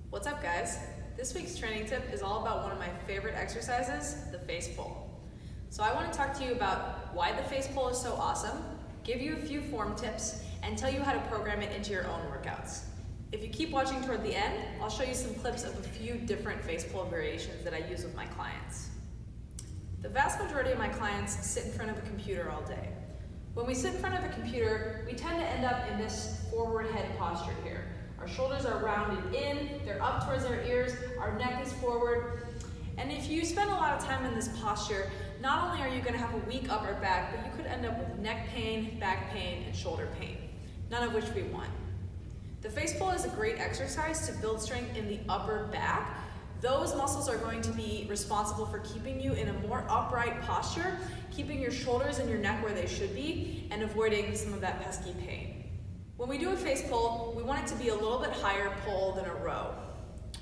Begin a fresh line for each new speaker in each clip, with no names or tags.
What's up, guys? This week's training tip is all about one of my favorite exercises, the face pull. So I want to talk to you about why the face pull is so awesome, give you a few form tips, and tell you how to program it into your own workouts. If you keep watching toward the end, I'll show you some clips of a few different face pull variations that I use with my clients. The vast majority of my clients sit in front of a computer all day. When we sit in front of a computer, we tend to end up in this forward head posture here. Our shoulders are rounded in, they're up towards our ears, our neck is forward. And if you spend a lot of time in this posture, not only are you going to have a weak upper back, but you could end up with neck pain, back pain, and shoulder pain, none of which we want. The face pull is a great exercise to build strength in the upper back. Those muscles are going to be responsible for keeping you in a more upright posture, keeping your shoulders and your neck where they should be, and avoiding some of that pesky pain. When we do a face pull, we want it to be a little bit higher pull than a row.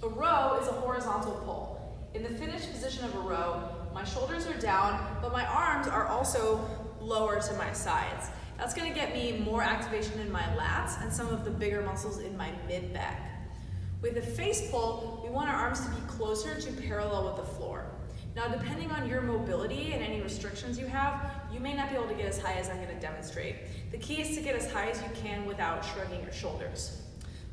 A row is a horizontal pull. In the finished position of a row, my shoulders are down, but my arms are also lower to my sides. That's going to get me more activation in my lats and some of the bigger muscles in my mid-back. With a face pull, we want our arms to be closer to parallel with the floor. Now, depending on your mobility and any restrictions you have, you may not be able to get as high as I'm going to demonstrate. The key is to get as high as you can without shrugging your shoulders.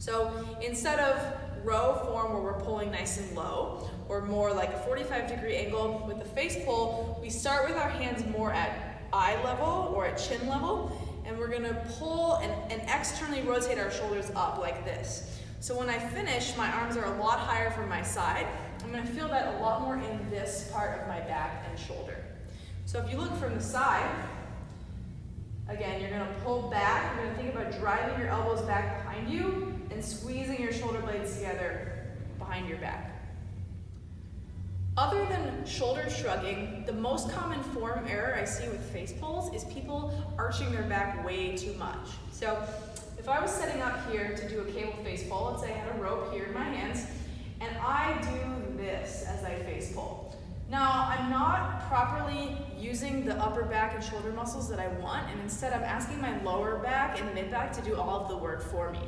So instead of row form where we're pulling nice and low, or more like a 45-degree angle with the face pull, we start with our hands more at eye level or at chin level, and we're going to pull and externally rotate our shoulders up like this. So when I finish, my arms are a lot higher from my side. I'm going to feel that a lot more in this part of my back and shoulder. So if you look from the side, again, you're going to pull back. You're going to think about driving your elbows back behind you and squeezing your shoulder blades together behind your back. Other than shoulder shrugging, the most common form error I see with face pulls is people arching their back way too much. So if I was setting up here to do a cable face pull, let's say I had a rope here in my hands, and I do this as I face pull. Now, I'm not properly using the upper back and shoulder muscles that I want, and instead I'm asking my lower back and mid back to do all of the work for me.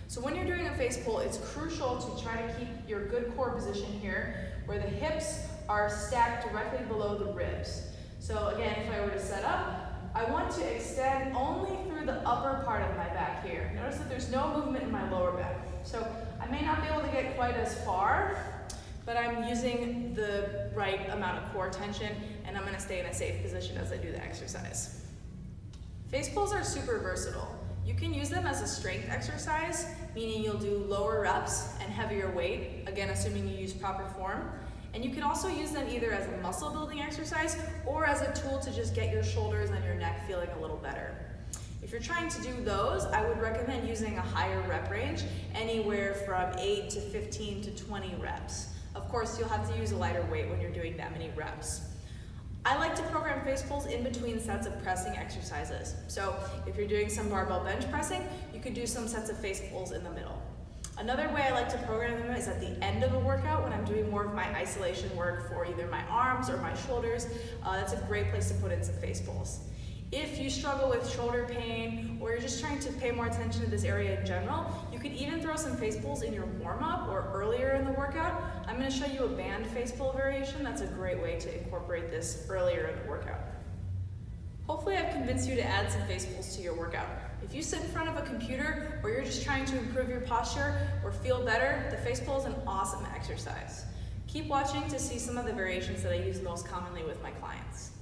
So when you're doing a face pull, it's crucial to try to keep your good core position here, where the hips are stacked directly below the ribs. So again, if I were to set up, I want to extend only through the upper part of my back here. Notice that there's no movement in my lower back. So I may not be able to get quite as far, but I'm using the right amount of core tension, and I'm going to stay in a safe position as I do the exercise. Face pulls are super versatile. You can use them as a strength exercise, meaning you'll do lower reps and heavier weight, again assuming you use proper form. And you can also use them either as a muscle building exercise or as a tool to just get your shoulders and your neck feeling a little better. If you're trying to do those, I would recommend using a higher rep range, anywhere from 8 to 15 to 20 reps. Of course, you'll have to use a lighter weight when you're doing that many reps. I like to program face pulls in between sets of pressing exercises. So if you're doing some barbell bench pressing, you could do some sets of face pulls in the middle. Another way I like to program them is at the end of a workout when I'm doing more of my isolation work for either my arms or my shoulders. That's a great place to put in some face pulls. If you struggle with shoulder pain or you're just trying to pay more attention to this area in general, you could even throw some face pulls in your warm-up or earlier in the workout. I'm going to show you a band face pull variation. That's a great way to incorporate this earlier in the workout. Hopefully I've convinced you to add some face pulls to your workout. If you sit in front of a computer or you're just trying to improve your posture or feel better, the face pull is an awesome exercise. Keep watching to see some of the variations that I use most commonly with my clients.